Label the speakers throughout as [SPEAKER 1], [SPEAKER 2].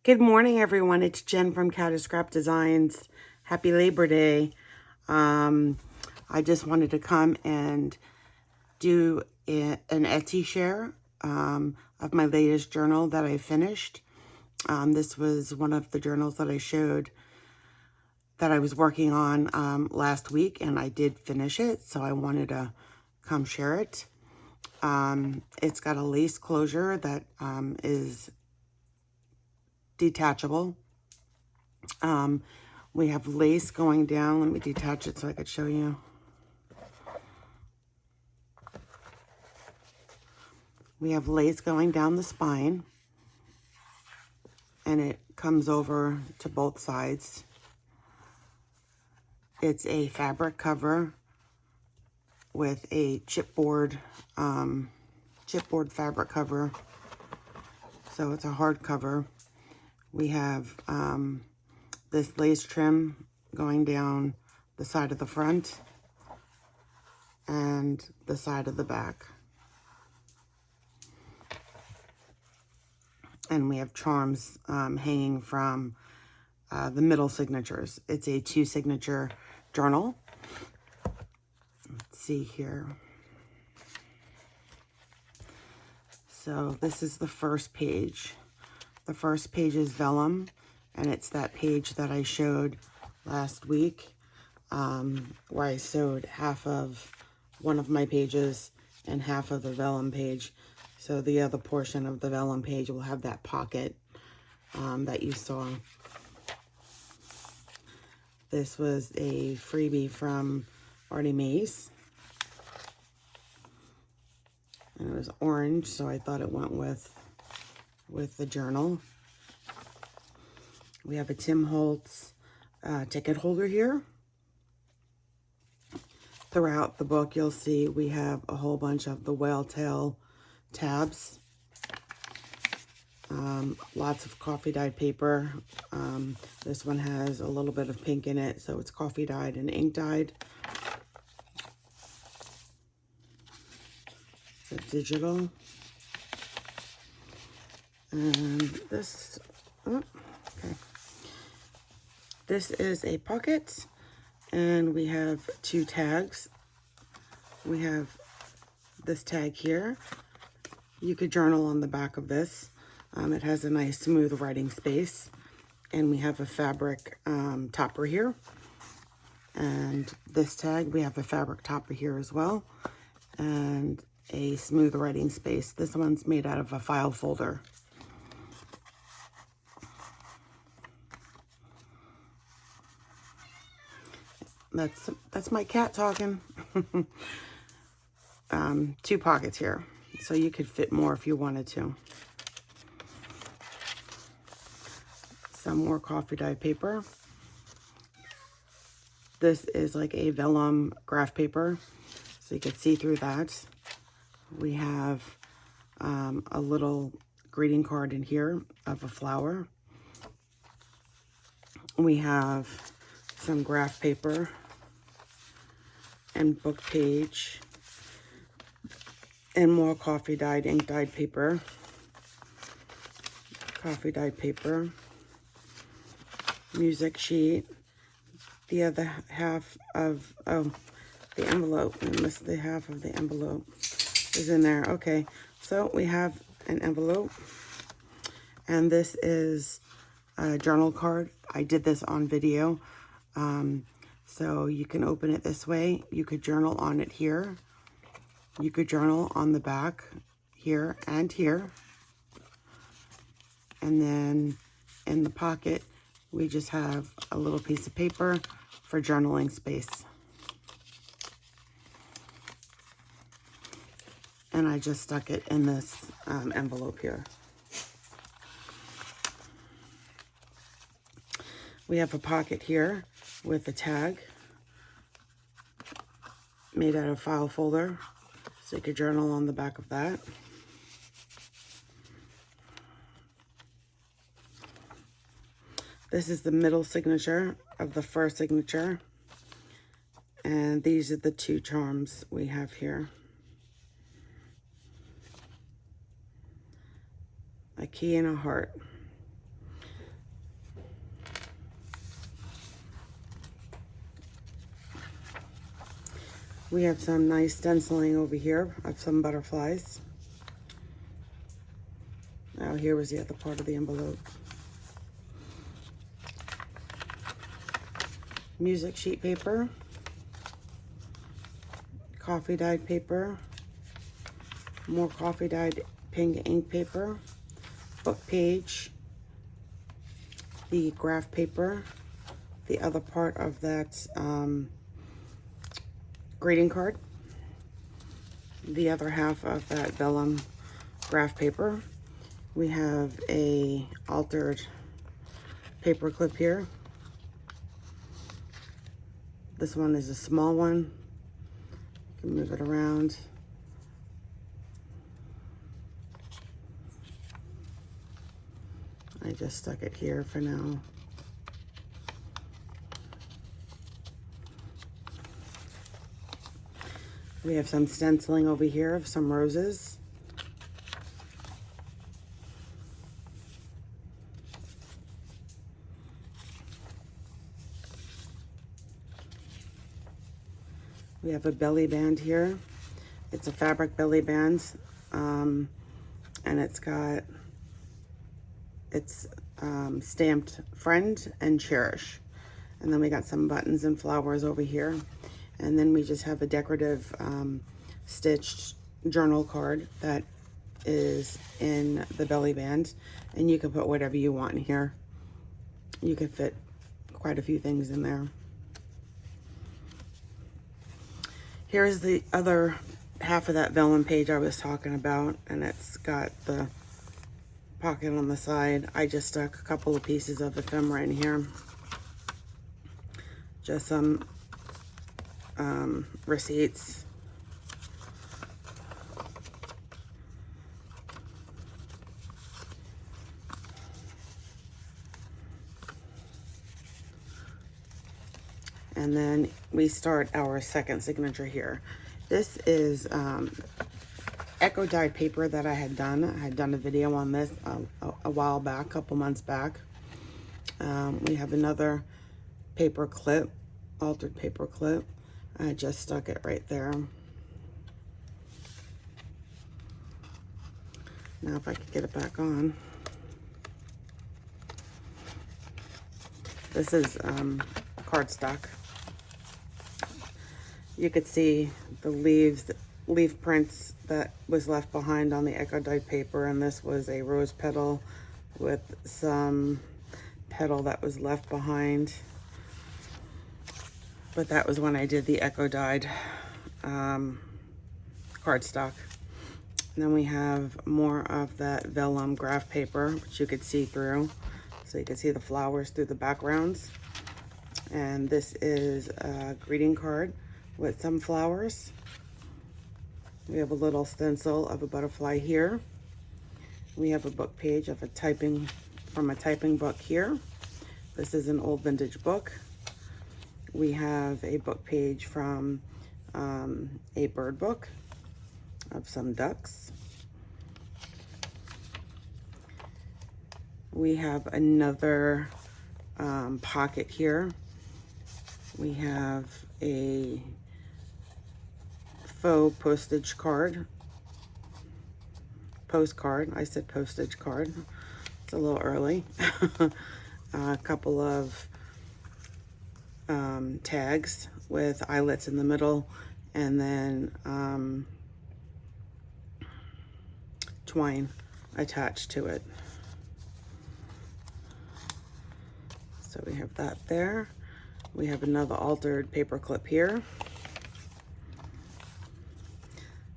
[SPEAKER 1] Good morning, everyone. It's Jen from catascrapdesigns. Happy Labor Day. I just wanted to come and do an Etsy share of my latest journal that I finished. This was one of the journals that I showed that I was working on last week, and I did finish it, so I wanted to come share it. It's got a lace closure that is detachable. We have lace going down. Let me detach it so I could show you. We have lace going down the spine, and it comes over to both sides. It's a fabric cover with a chipboard fabric cover. So it's a hard cover. We have this lace trim going down the side of the front and the side of the back. And we have charms hanging from the middle signatures. It's a 2-signature journal. Let's see here. So this is the first page. The first page is vellum, and it's that page that I showed last week where I sewed half of one of my pages and half of the vellum page. So the other portion of the vellum page will have that pocket that you saw. This was a freebie from Artie Mace. And it was orange, so I thought it went with the journal. We have a Tim Holtz ticket holder here. Throughout the book, you'll see we have a whole bunch of the whale tail tabs. Lots of coffee dyed paper. This one has a little bit of pink in it, so it's coffee dyed and ink dyed. It's digital. And this, okay. This is a pocket, and we have 2 tags. We have this tag here. You could journal on the back of this. It has a nice smooth writing space. And we have a fabric topper here. And this tag, we have a fabric topper here as well. And a smooth writing space. This one's made out of a file folder. That's my cat talking. 2 pockets here, so you could fit more if you wanted to. Some more coffee dyed paper. This is like a vellum graph paper, so you could see through that. We have a little greeting card in here of a flower. We have some graph paper and book page and more coffee dyed, ink dyed paper. Coffee dyed paper. Music sheet. The other half of, the envelope. I missed the half of the envelope is in there. Okay, so we have an envelope, and this is a journal card. I did this on video, so you can open it this way. You could journal on it here. You could journal on the back here and here. And then in the pocket, we just have a little piece of paper for journaling space. And I just stuck it in this envelope here. We have a pocket here with a tag made out of file folder, so you could journal on the back of that. This is the middle signature of the first signature, and these are the 2 charms we have here. A key and a heart. We have some nice stenciling over here of some butterflies. Now here was the other part of the envelope. Music sheet paper, coffee dyed paper, more coffee dyed pink ink paper, book page, the graph paper, the other part of that greeting card, the other half of that vellum graph paper. We have a altered paper clip here. This one is a small one. You can move it around. I just stuck it here for now. We have some stenciling over here of some roses. We have a belly band here. It's a fabric belly band, and it's stamped friend and cherish. And then we got some buttons and flowers over here. And then we just have a decorative stitched journal card that is in the belly band. And you can put whatever you want in here. You can fit quite a few things in there. Here's the other half of that vellum page I was talking about, and it's got the pocket on the side. I just stuck a couple of pieces of ephemera in here. Just some receipts. And then we start our second signature here. This is echo dyed paper that I had done. I had done a video on this a while back, a couple months back. We have another paper clip, altered paper clip. I just stuck it right there. Now if I could get it back on. This is cardstock. You could see the leaf prints that was left behind on the echo dyed paper, and this was a rose petal with some petal that was left behind. But that was when I did the echo dyed cardstock. And then we have more of that vellum graph paper, which you could see through. So you can see the flowers through the backgrounds. And this is a greeting card with some flowers. We have a little stencil of a butterfly here. We have a book page of from a typing book here. This is an old vintage book. We have a book page from a bird book of some ducks. We have another pocket here. We have a faux postage card. Postcard. I said postage card. It's a little early. A couple of tags with eyelets in the middle, and then twine attached to it. So we have that there. We have another altered paper clip here.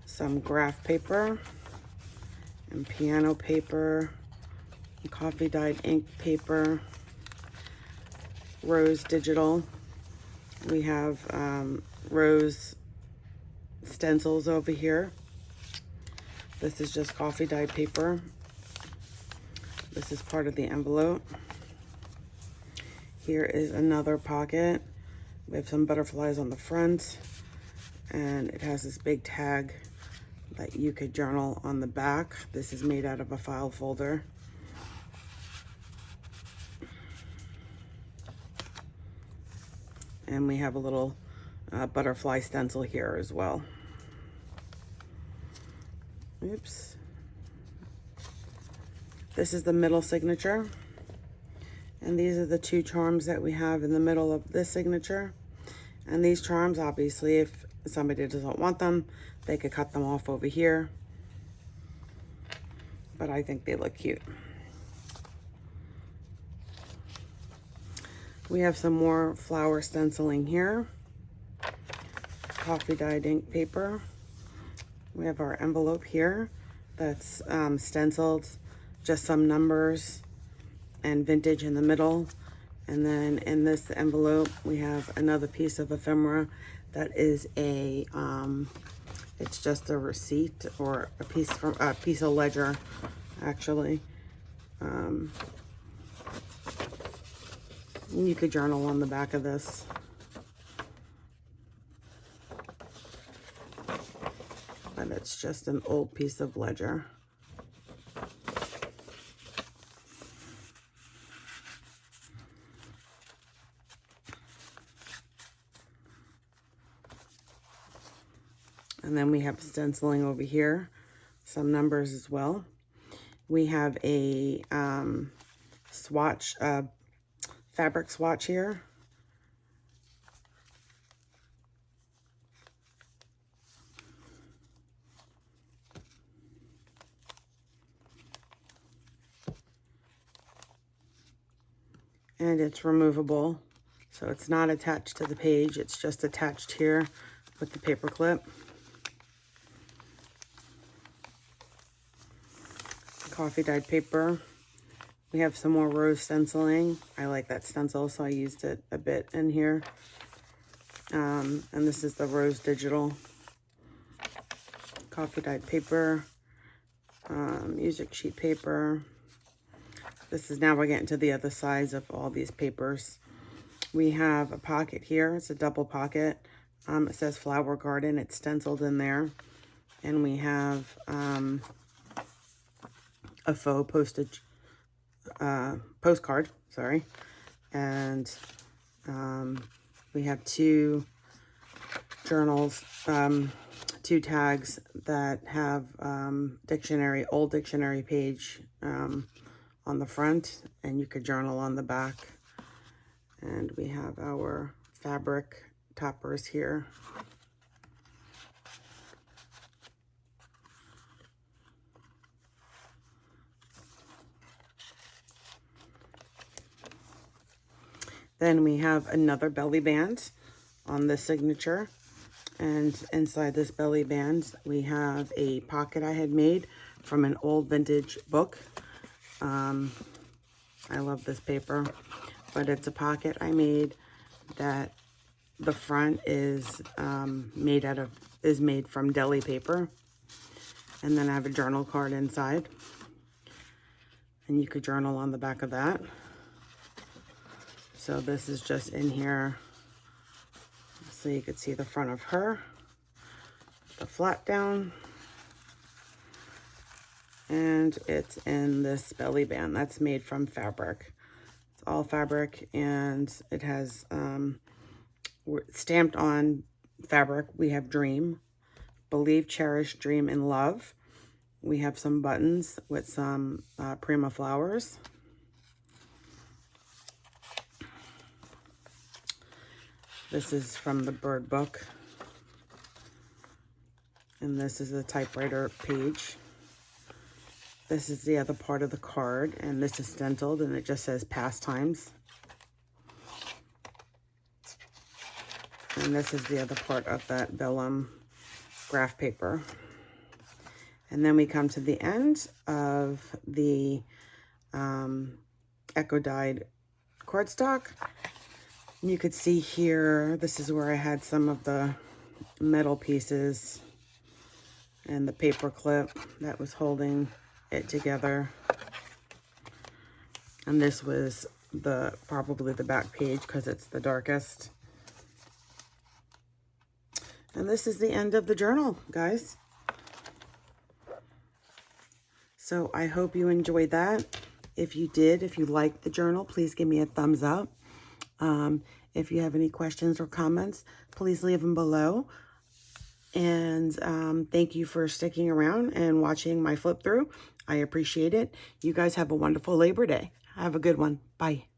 [SPEAKER 1] Some graph paper and piano paper, and coffee dyed ink paper, rose digital. We have rose stencils over here. This is just coffee dyed paper. This is part of the envelope. Here is another pocket. We have some butterflies on the front, and it has this big tag that you could journal on the back. This is made out of a file folder. And we have a little butterfly stencil here as well. Oops. This is the middle signature. And these are the two charms that we have in the middle of this signature. And these charms, obviously, if somebody doesn't want them, they could cut them off over here. But I think they look cute. We have some more flower stenciling here. Coffee dyed ink paper. We have our envelope here that's stenciled, just some numbers and vintage in the middle. And then in this envelope, we have another piece of ephemera that is a, it's just a receipt or a piece of ledger, actually. You could journal on the back of this. But it's just an old piece of ledger. And then we have stenciling over here, some numbers as well. We have a swatch, fabric swatch here. And it's removable, so it's not attached to the page, it's just attached here with the paper clip. Coffee dyed paper. We have some more rose stenciling. I like that stencil, so I used it a bit in here. And this is the rose digital. Coffee dyed paper. Music sheet paper. This is now we're getting to the other sides of all these papers. We have a pocket here. It's a double pocket. It says Flower Garden. It's stenciled in there. And we have a faux postcard, sorry. And we have two journals, two tags that have old dictionary page on the front, and you could journal on the back. And we have our fabric toppers here. Then we have another belly band on the signature. And inside this belly band, we have a pocket I had made from an old vintage book. I love this paper, but it's a pocket I made that the front is made from deli paper. And then I have a journal card inside. And you could journal on the back of that. So this is just in here so you could see the front of her, the flap down, and it's in this belly band that's made from fabric. It's all fabric, and it has stamped on fabric. We have dream, believe, cherish, dream, and love. We have some buttons with some Prima flowers. This is from the bird book. And this is the typewriter page. This is the other part of the card, and this is stenciled, and it just says pastimes. And this is the other part of that vellum graph paper. And then we come to the end of the Echo dyed cardstock. You could see here, this is where I had some of the metal pieces and the paper clip that was holding it together. And this was probably the back page because it's the darkest. And this is the end of the journal, guys. So I hope you enjoyed that. If you did, if you liked the journal, please give me a thumbs up. If you have any questions or comments, please leave them below. And thank you for sticking around and watching my flip through. I appreciate it. You guys have a wonderful Labor Day. Have a good one. Bye.